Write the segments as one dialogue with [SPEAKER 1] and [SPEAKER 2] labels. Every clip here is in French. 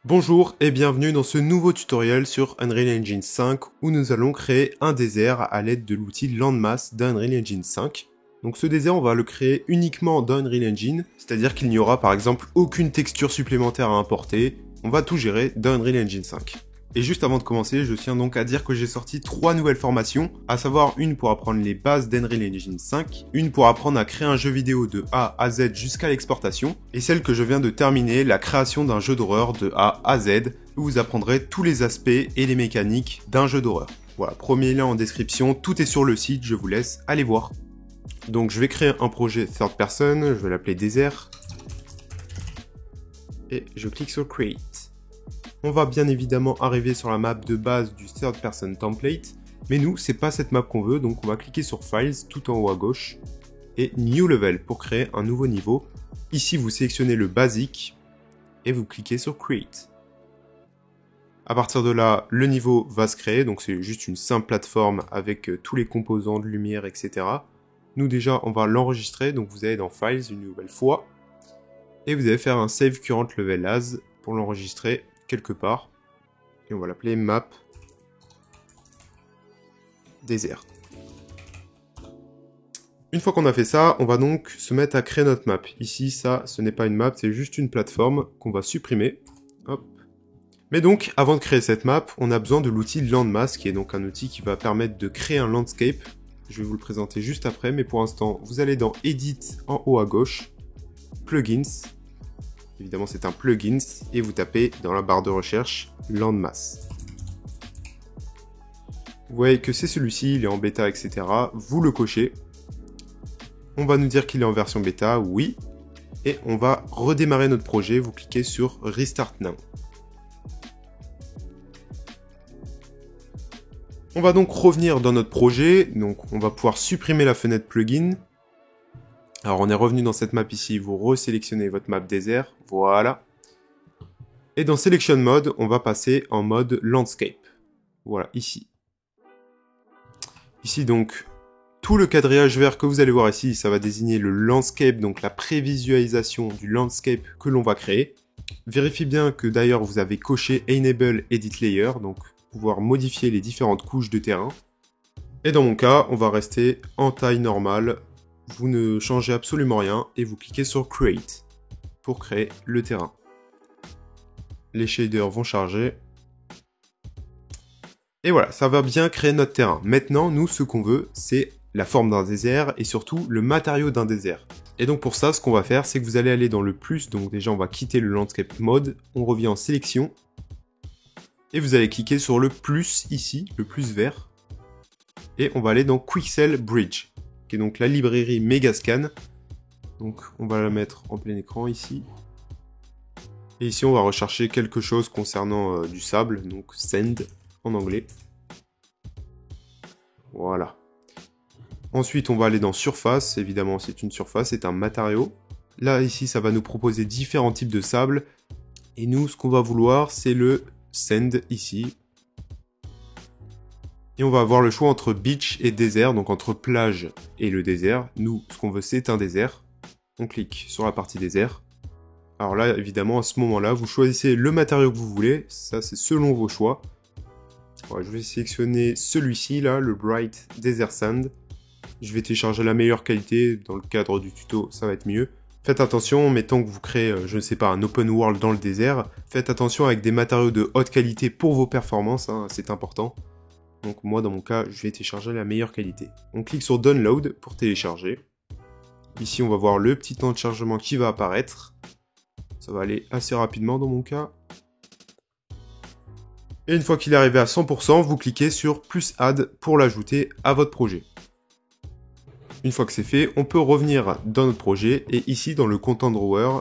[SPEAKER 1] Bonjour et bienvenue dans ce nouveau tutoriel sur Unreal Engine 5 où nous allons créer un désert à l'aide de l'outil Landmass d'Unreal Engine 5. Donc ce désert on va le créer uniquement dans Unreal Engine, c'est-à-dire qu'il n'y aura par exemple aucune texture supplémentaire à importer, on va tout gérer dans Unreal Engine 5. Et juste avant de commencer, je tiens donc à dire que j'ai sorti 3 nouvelles formations, à savoir une pour apprendre les bases d'Unreal Engine 5, une pour apprendre à créer un jeu vidéo de A à Z jusqu'à l'exportation, et celle que je viens de terminer, la création d'un jeu d'horreur de A à Z, où vous apprendrez tous les aspects et les mécaniques d'un jeu d'horreur. Voilà, premier lien en description, tout est sur le site, je vous laisse aller voir. Donc je vais créer un projet third person, je vais l'appeler désert, et je clique sur Create. On va bien évidemment arriver sur la map de base du third person template, mais nous, c'est pas cette map qu'on veut, donc on va cliquer sur Files tout en haut à gauche, et New Level pour créer un nouveau niveau. Ici, vous sélectionnez le basique, et vous cliquez sur Create. À partir de là, le niveau va se créer, donc c'est juste une simple plateforme avec tous les composants de lumière, etc. Nous déjà, on va l'enregistrer, donc vous allez dans Files une nouvelle fois, et vous allez faire un Save Current Level As pour l'enregistrer quelque part, et on va l'appeler map désert. Une fois qu'on a fait ça, on va donc se mettre à créer notre map. Ici, ça, ce n'est pas une map, c'est juste une plateforme qu'on va supprimer. Hop. Mais donc, avant de créer cette map, on a besoin de l'outil Landmass, qui est donc un outil qui va permettre de créer un landscape. Je vais vous le présenter juste après, mais pour l'instant, vous allez dans Edit en haut à gauche, Plugins. Évidemment, c'est un plugin, et vous tapez dans la barre de recherche Landmass. Vous voyez que c'est celui-ci, il est en bêta, etc. Vous le cochez. On va nous dire qu'il est en version bêta, oui. Et on va redémarrer notre projet, vous cliquez sur Restart Now. On va donc revenir dans notre projet, donc on va pouvoir supprimer la fenêtre plugin. Alors on est revenu dans cette map ici, vous resélectionnez votre map désert, voilà. Et dans Selection Mode, on va passer en mode Landscape. Voilà, ici. Ici donc, tout le quadrillage vert que vous allez voir ici, ça va désigner le landscape, donc la prévisualisation du landscape que l'on va créer. Vérifiez bien que d'ailleurs vous avez coché Enable Edit Layer, donc pouvoir modifier les différentes couches de terrain. Et dans mon cas, on va rester en taille normale. Vous ne changez absolument rien et vous cliquez sur Create pour créer le terrain. Les shaders vont charger. Et voilà, ça va bien créer notre terrain. Maintenant, nous, ce qu'on veut, c'est la forme d'un désert et surtout le matériau d'un désert. Et donc pour ça, ce qu'on va faire, c'est que vous allez aller dans le plus. Donc déjà, on va quitter le Landscape Mode. On revient en sélection. Et vous allez cliquer sur le plus ici, le plus vert. Et on va aller dans Quixel Bridge, qui est donc la librairie Megascan. Donc on va la mettre en plein écran ici. Et ici on va rechercher quelque chose concernant du sable, donc sand en anglais. Voilà. Ensuite on va aller dans surface, évidemment c'est une surface, c'est un matériau. Là ici ça va nous proposer différents types de sable. Et nous ce qu'on va vouloir c'est le sand ici. Et on va avoir le choix entre beach et désert, donc entre plage et le désert. Nous, ce qu'on veut, c'est un désert. On clique sur la partie désert. Alors là, évidemment, à ce moment-là, vous choisissez le matériau que vous voulez. Ça, c'est selon vos choix. Ouais, je vais sélectionner celui-ci, là, le Bright Desert Sand. Je vais télécharger la meilleure qualité. Dans le cadre du tuto, ça va être mieux. Faites attention, mettons que vous créez, je ne sais pas, un open world dans le désert. Faites attention avec des matériaux de haute qualité pour vos performances, hein, c'est important. Donc moi, dans mon cas, je vais télécharger la meilleure qualité. On clique sur Download pour télécharger. Ici, on va voir le petit temps de chargement qui va apparaître. Ça va aller assez rapidement dans mon cas. Et une fois qu'il est arrivé à 100%, vous cliquez sur plus Add pour l'ajouter à votre projet. Une fois que c'est fait, on peut revenir dans notre projet. Et ici, dans le Content Drawer,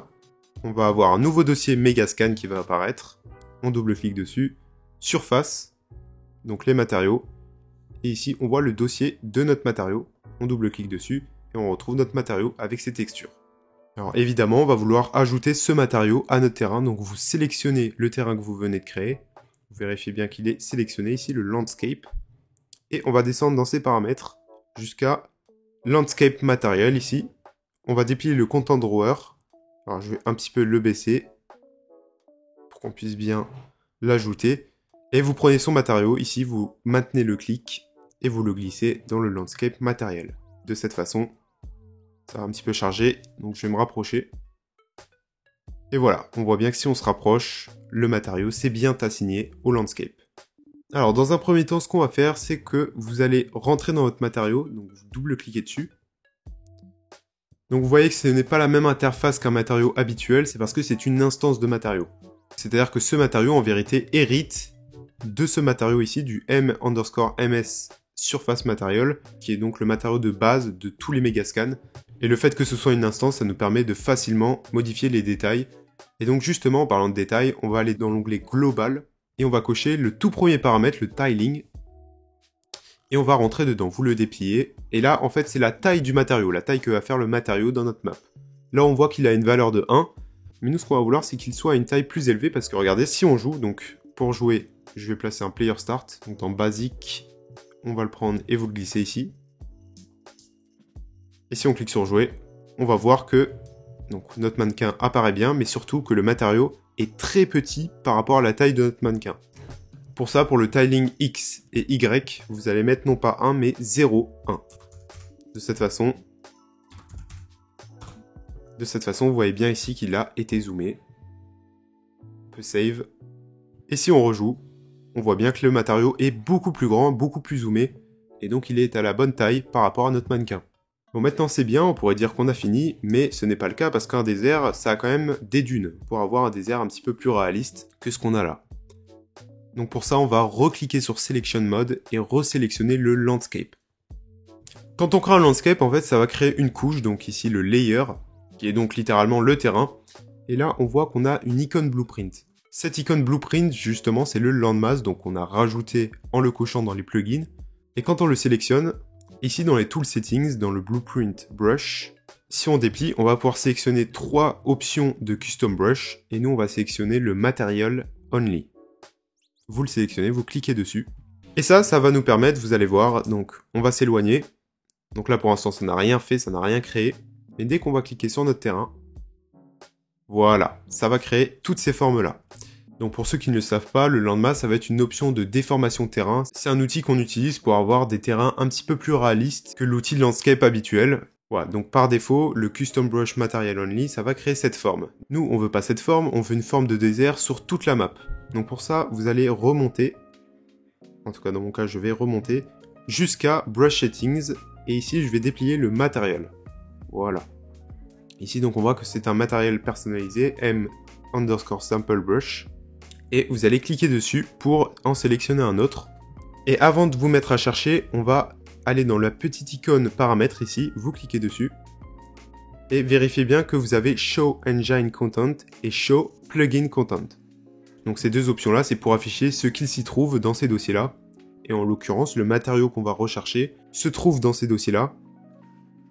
[SPEAKER 1] on va avoir un nouveau dossier Megascan qui va apparaître. On double-clique dessus. Surface. Donc les matériaux, et ici on voit le dossier de notre matériau, on double-clique dessus, et on retrouve notre matériau avec ses textures. Alors évidemment, on va vouloir ajouter ce matériau à notre terrain, donc vous sélectionnez le terrain que vous venez de créer, vous vérifiez bien qu'il est sélectionné, ici le Landscape, et on va descendre dans ses paramètres, jusqu'à Landscape Material ici, on va déplier le Content Drawer, alors je vais un petit peu le baisser, pour qu'on puisse bien l'ajouter. Et vous prenez son matériau, ici vous maintenez le clic et vous le glissez dans le landscape matériel. De cette façon, ça va un petit peu charger, donc je vais me rapprocher. Et voilà, on voit bien que si on se rapproche, le matériau c'est bien assigné au landscape. Alors dans un premier temps, ce qu'on va faire, c'est que vous allez rentrer dans votre matériau, donc vous double-cliquez dessus. Donc vous voyez que ce n'est pas la même interface qu'un matériau habituel, c'est parce que c'est une instance de matériau. C'est-à-dire que ce matériau en vérité hérite de ce matériau ici, du M_MS Surface Material, qui est donc le matériau de base de tous les Megascans. Et le fait que ce soit une instance, ça nous permet de facilement modifier les détails. Et donc justement, en parlant de détails, on va aller dans l'onglet Global, et on va cocher le tout premier paramètre, le Tiling, et on va rentrer dedans, vous le dépliez, et là en fait c'est la taille du matériau, la taille que va faire le matériau dans notre map. Là on voit qu'il a une valeur de 1, mais nous ce qu'on va vouloir c'est qu'il soit à une taille plus élevée, parce que regardez, si on joue, donc pour jouer, je vais placer un Player Start, donc dans Basic, on va le prendre et vous le glissez ici. Et si on clique sur jouer, on va voir que donc, notre mannequin apparaît bien, mais surtout que le matériau est très petit par rapport à la taille de notre mannequin. Pour ça, pour le tiling X et Y, vous allez mettre non pas 1, mais 0, 1. De cette façon, vous voyez bien ici qu'il a été zoomé. On peut save. Et si on rejoue, on voit bien que le matériau est beaucoup plus grand, beaucoup plus zoomé, et donc il est à la bonne taille par rapport à notre mannequin. Bon, maintenant c'est bien, on pourrait dire qu'on a fini, mais ce n'est pas le cas parce qu'un désert, ça a quand même des dunes, pour avoir un désert un petit peu plus réaliste que ce qu'on a là. Donc pour ça, on va recliquer sur Selection Mode et resélectionner le Landscape. Quand on crée un Landscape, en fait, ça va créer une couche, donc ici le Layer, qui est donc littéralement le terrain, et là on voit qu'on a une icône Blueprint. Cette icône Blueprint, justement, c'est le Landmass, donc on a rajouté en le cochant dans les plugins, et quand on le sélectionne, ici dans les Tool Settings, dans le Blueprint Brush, si on déplie, on va pouvoir sélectionner 3 options de Custom Brush, et nous on va sélectionner le Material Only. Vous le sélectionnez, vous cliquez dessus, et ça va nous permettre, vous allez voir, donc on va s'éloigner, donc là pour l'instant ça n'a rien fait, ça n'a rien créé, mais dès qu'on va cliquer sur notre terrain, voilà, ça va créer toutes ces formes-là. Donc pour ceux qui ne le savent pas, le Landmass, ça va être une option de déformation terrain. C'est un outil qu'on utilise pour avoir des terrains un petit peu plus réalistes que l'outil Landscape habituel. Voilà, donc par défaut, le Custom Brush Material Only, ça va créer cette forme. Nous, on veut pas cette forme, on veut une forme de désert sur toute la map. Donc pour ça, vous allez remonter, en tout cas dans mon cas, je vais remonter, jusqu'à Brush Settings, et ici, je vais déplier le matériel. Voilà. Ici, donc on voit que c'est un matériel personnalisé, M_Sample Brush. Et vous allez cliquer dessus pour en sélectionner un autre. Et avant de vous mettre à chercher, on va aller dans la petite icône paramètres ici, vous cliquez dessus. Et vérifiez bien que vous avez Show Engine Content et Show Plugin Content. Donc ces deux options-là, c'est pour afficher ce qu'il s'y trouve dans ces dossiers-là. Et en l'occurrence, le matériau qu'on va rechercher se trouve dans ces dossiers-là.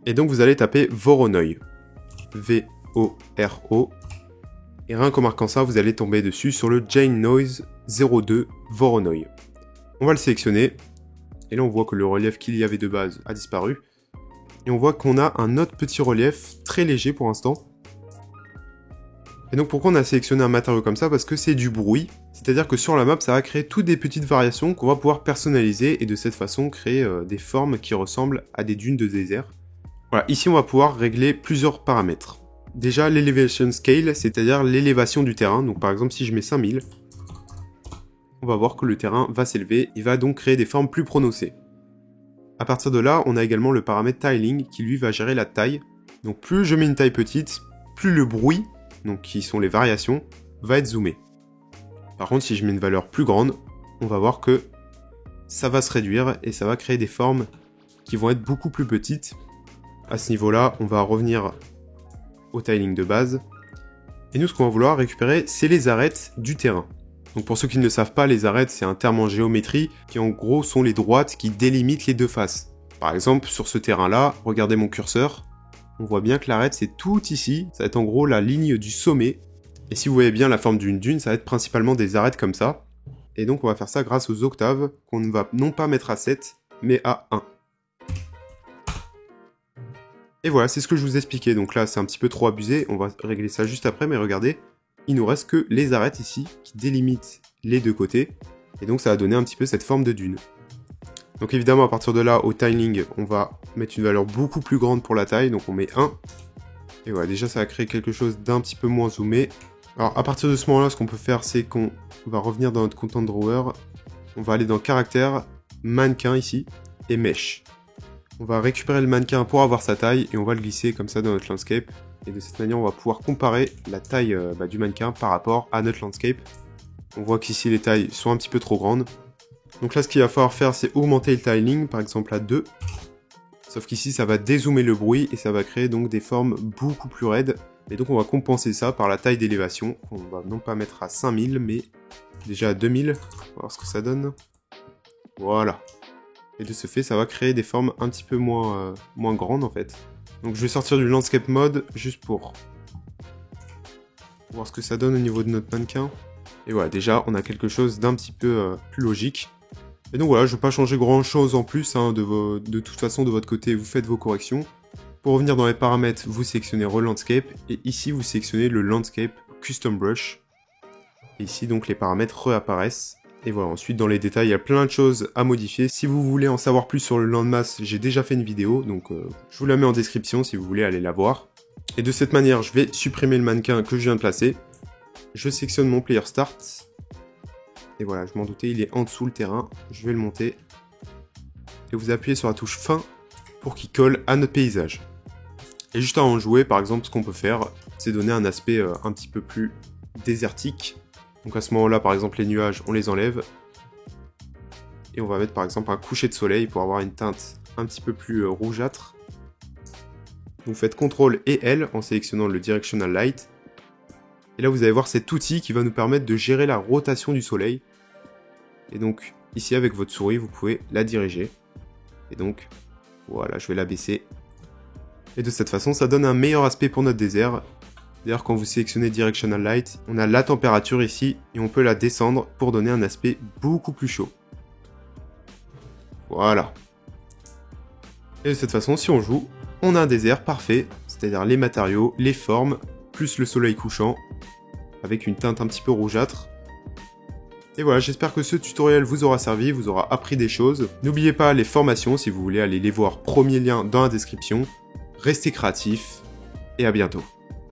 [SPEAKER 1] Et donc vous allez taper Voronoi. V-O-R-O. Et rien qu'en marquant ça, vous allez tomber dessus sur le Jane Noise 02 Voronoi. On va le sélectionner. Et là, on voit que le relief qu'il y avait de base a disparu. Et on voit qu'on a un autre petit relief très léger pour l'instant. Et donc pourquoi on a sélectionné un matériau comme ça? Parce que c'est du bruit. C'est-à-dire que sur la map, ça va créer toutes des petites variations qu'on va pouvoir personnaliser et de cette façon créer des formes qui ressemblent à des dunes de désert. Voilà, ici on va pouvoir régler plusieurs paramètres. Déjà l'Elevation Scale, c'est-à-dire l'élévation du terrain. Donc par exemple si je mets 5000, on va voir que le terrain va s'élever et va donc créer des formes plus prononcées. À partir de là, on a également le paramètre Tiling qui lui va gérer la taille. Donc plus je mets une taille petite, plus le bruit, donc qui sont les variations, va être zoomé. Par contre si je mets une valeur plus grande, on va voir que ça va se réduire et ça va créer des formes qui vont être beaucoup plus petites. À ce niveau-là, on va revenir au tiling de base. Et nous, ce qu'on va vouloir récupérer, c'est les arêtes du terrain. Donc pour ceux qui ne le savent pas, les arêtes, c'est un terme en géométrie qui en gros sont les droites qui délimitent les deux faces. Par exemple, sur ce terrain-là, regardez mon curseur, on voit bien que l'arête, c'est tout ici. Ça va être en gros la ligne du sommet. Et si vous voyez bien la forme d'une dune, ça va être principalement des arêtes comme ça. Et donc on va faire ça grâce aux octaves qu'on ne va non pas mettre à 7, mais à 1. Et voilà, c'est ce que je vous expliquais. Donc là, c'est un petit peu trop abusé. On va régler ça juste après, mais regardez. il nous reste que les arêtes ici, qui délimitent les deux côtés. Et donc ça va donner un petit peu cette forme de dune. Donc évidemment, à partir de là, au tiling, on va mettre une valeur beaucoup plus grande pour la taille, donc on met 1. Et voilà, déjà ça va créer quelque chose d'un petit peu moins zoomé. Alors à partir de ce moment-là, ce qu'on peut faire, c'est qu'on va revenir dans notre content drawer. On va aller dans caractère, mannequin ici, et mesh. On va récupérer le mannequin pour avoir sa taille, et on va le glisser comme ça dans notre landscape. Et de cette manière, on va pouvoir comparer la taille du mannequin par rapport à notre landscape. On voit qu'ici, les tailles sont un petit peu trop grandes. Donc là, ce qu'il va falloir faire, c'est augmenter le tiling, par exemple à 2. Sauf qu'ici, ça va dézoomer le bruit et ça va créer donc des formes beaucoup plus raides. Et donc, on va compenser ça par la taille d'élévation. On va non pas mettre à 5000, mais déjà à 2000. On va voir ce que ça donne. Voilà. Et de ce fait, ça va créer des formes un petit peu moins grandes, en fait. Donc, je vais sortir du landscape mode juste pour voir ce que ça donne au niveau de notre mannequin. Et voilà, déjà, on a quelque chose d'un petit peu plus logique. Et donc voilà, je ne vais pas changer grand chose en plus, hein, de toute façon de votre côté vous faites vos corrections. Pour revenir dans les paramètres, vous sélectionnez Relandscape, et ici vous sélectionnez le Landscape Custom Brush. Et ici donc les paramètres réapparaissent. Et voilà, ensuite dans les détails, il y a plein de choses à modifier. Si vous voulez en savoir plus sur le landmass, j'ai déjà fait une vidéo, donc je vous la mets en description si vous voulez aller la voir. Et de cette manière, je vais supprimer le mannequin que je viens de placer. Je sélectionne mon Player Start. Et voilà, je m'en doutais, il est en dessous le terrain. Je vais le monter. Et vous appuyez sur la touche fin pour qu'il colle à notre paysage. Et juste avant de jouer, par exemple, ce qu'on peut faire, c'est donner un aspect un petit peu plus désertique. Donc à ce moment-là, par exemple, les nuages, on les enlève. Et on va mettre par exemple un coucher de soleil pour avoir une teinte un petit peu plus rougeâtre. Vous faites CTRL et L en sélectionnant le Directional Light. Et là, vous allez voir cet outil qui va nous permettre de gérer la rotation du soleil. Et donc, ici, avec votre souris, vous pouvez la diriger. Et donc, voilà, je vais la baisser. Et de cette façon, ça donne un meilleur aspect pour notre désert. D'ailleurs, quand vous sélectionnez Directional Light, on a la température ici, et on peut la descendre pour donner un aspect beaucoup plus chaud. Voilà. Et de cette façon, si on joue, on a un désert parfait, c'est-à-dire les matériaux, les formes, plus le soleil couchant, avec une teinte un petit peu rougeâtre. Et voilà, j'espère que ce tutoriel vous aura servi, vous aura appris des choses. N'oubliez pas les formations si vous voulez aller les voir, premier lien dans la description. Restez créatifs et à bientôt.